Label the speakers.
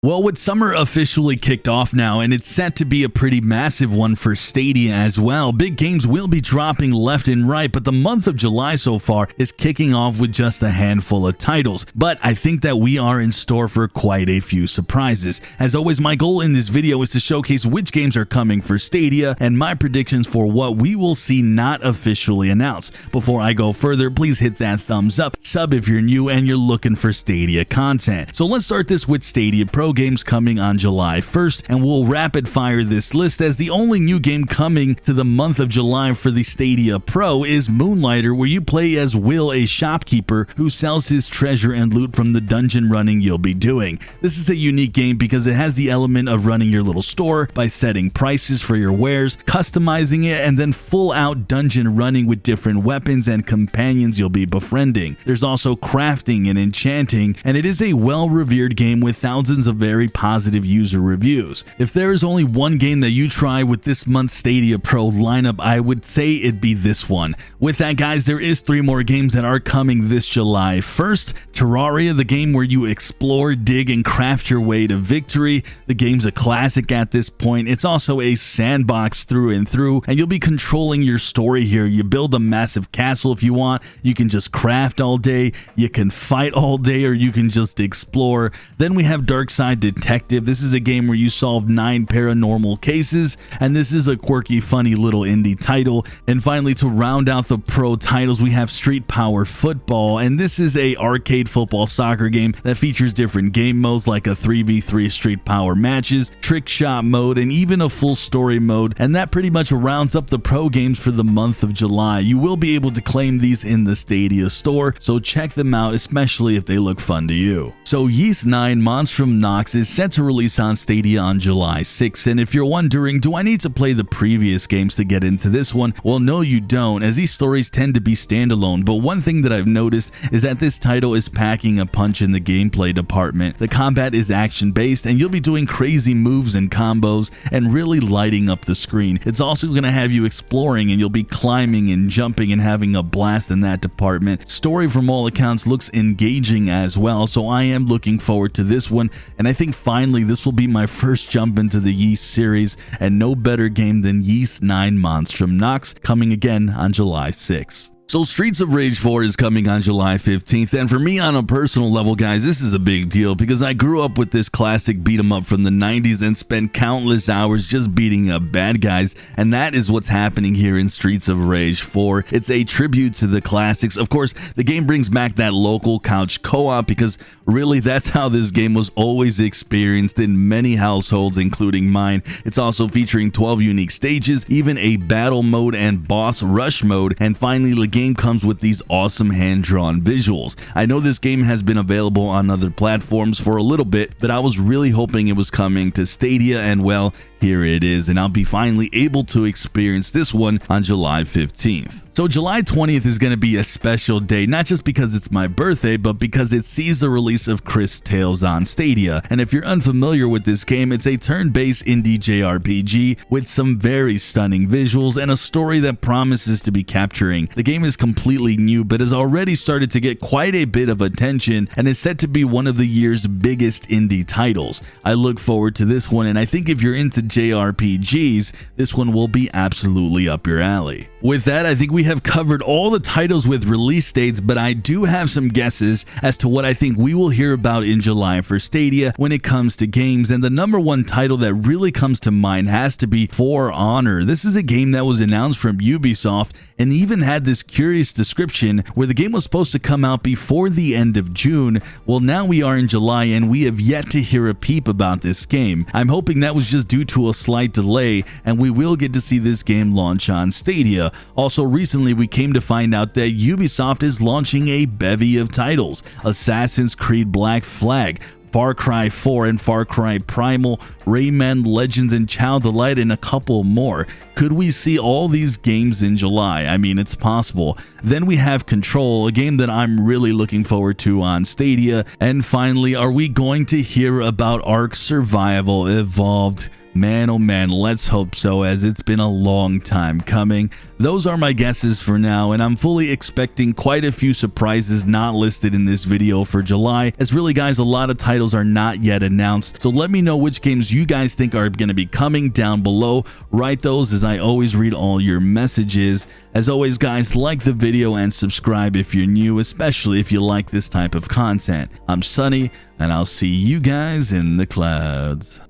Speaker 1: Well, with summer officially kicked off now, and it's set to be a pretty massive one for Stadia as well. Big games will be dropping left and right, but the month of July so far is kicking off with just a handful of titles. But I think that we are in store for quite a few surprises. As always, my goal in this video is to showcase which games are coming for Stadia and my predictions for what we will see not officially announced. Before I go further, please hit that thumbs up, sub if you're new and you're looking for Stadia content. So let's start this with Stadia Pro games coming on July 1st, and we'll rapid fire this list as the only new game coming to the month of July for the Stadia Pro is Moonlighter, where you play as Will, a shopkeeper who sells his treasure and loot from the dungeon running you'll be doing. This is a unique game because it has the element of running your little store by setting prices for your wares, customizing it, and then full out dungeon running with different weapons and companions you'll be befriending. There's also crafting and enchanting, and it is a well-revered game with thousands of very positive user reviews. If there is only one game that you try with this month's Stadia Pro lineup, I would say it'd be this one. With that, guys, there is 3 more games that are coming this July. First, Terraria, the game where you explore, dig, and craft your way to victory. The game's a classic at this point. It's also a sandbox through and through, and you'll be controlling your story here. You build a massive castle if you want. You can just craft all day, you can fight all day, or you can just explore. Then we have Darkside Detective. This is a game where you solve 9 paranormal cases, and this is a quirky, funny little indie title. And finally, to round out the pro titles, we have Street Power Football, and this is a arcade football soccer game that features different game modes like a 3v3 Street Power matches, trick shot mode, and even a full story mode. And that pretty much rounds up the pro games for the month of July. You will be able to claim these in the Stadia store, so check them out, especially if they look fun to you. So Yeast 9 Monstrum Knox is set to release on Stadia on July 6th, and if you're wondering, do I need to play the previous games to get into this one? Well, no you don't, as these stories tend to be standalone, but one thing that I've noticed is that this title is packing a punch in the gameplay department. The combat is action-based, and you'll be doing crazy moves and combos and really lighting up the screen. It's also going to have you exploring, and you'll be climbing and jumping and having a blast in that department. Story from all accounts looks engaging as well, so I am looking forward to this one, and I think finally this will be my first jump into the Yeast series, and no better game than Yeast 9 Monstrum Knox, coming again on July 6th. So Streets of Rage 4 is coming on July 15th, and for me on a personal level, guys, this is a big deal because I grew up with this classic beat 'em up from the 90s and spent countless hours just beating up bad guys, and that is what's happening here in Streets of Rage 4. It's a tribute to the classics. Of course, the game brings back that local couch co-op because really that's how this game was always experienced in many households, including mine. It's also featuring 12 unique stages, even a battle mode and boss rush mode, and finally the game comes with these awesome hand-drawn visuals. I know this game has been available on other platforms for a little bit, but I was really hoping it was coming to Stadia, and well, here it is, and I'll be finally able to experience this one on July 15th. So July 20th is going to be a special day, not just because it's my birthday, but because it sees the release of Chris Tales on Stadia. And if you're unfamiliar with this game, it's a turn-based indie JRPG with some very stunning visuals and a story that promises to be capturing. The game is completely new, but has already started to get quite a bit of attention and is set to be one of the year's biggest indie titles. I look forward to this one, and I think if you're into JRPGs, this one will be absolutely up your alley. With that, I think we have covered all the titles with release dates, but I do have some guesses as to what I think we will hear about in July for Stadia when it comes to games, and the number one title that really comes to mind has to be For Honor. This is a game that was announced from Ubisoft and even had this curious description where the game was supposed to come out before the end of June. Well, now we are in July and we have yet to hear a peep about this game. I'm hoping that was just due to a slight delay and we will get to see this game launch on Stadia. Also, recently we came to find out that Ubisoft is launching a bevy of titles: Assassin's Creed Black Flag, Far Cry 4 and Far Cry Primal, Rayman Legends and Child of Light, and a couple more. Could we see all these games in July? I mean, it's possible. Then we have Control, a game that I'm really looking forward to on Stadia. And finally, are we going to hear about Ark Survival Evolved? Man, oh man, let's hope so, as it's been a long time coming. Those are my guesses for now, and I'm fully expecting quite a few surprises not listed in this video for July, as really guys, a lot of titles are not yet announced. So let me know which games you guys think are going to be coming down below. Write those, as I always read all your messages. As always guys, like the video and subscribe if you're new, especially if you like this type of content. I'm Sunny, and I'll see you guys in the clouds.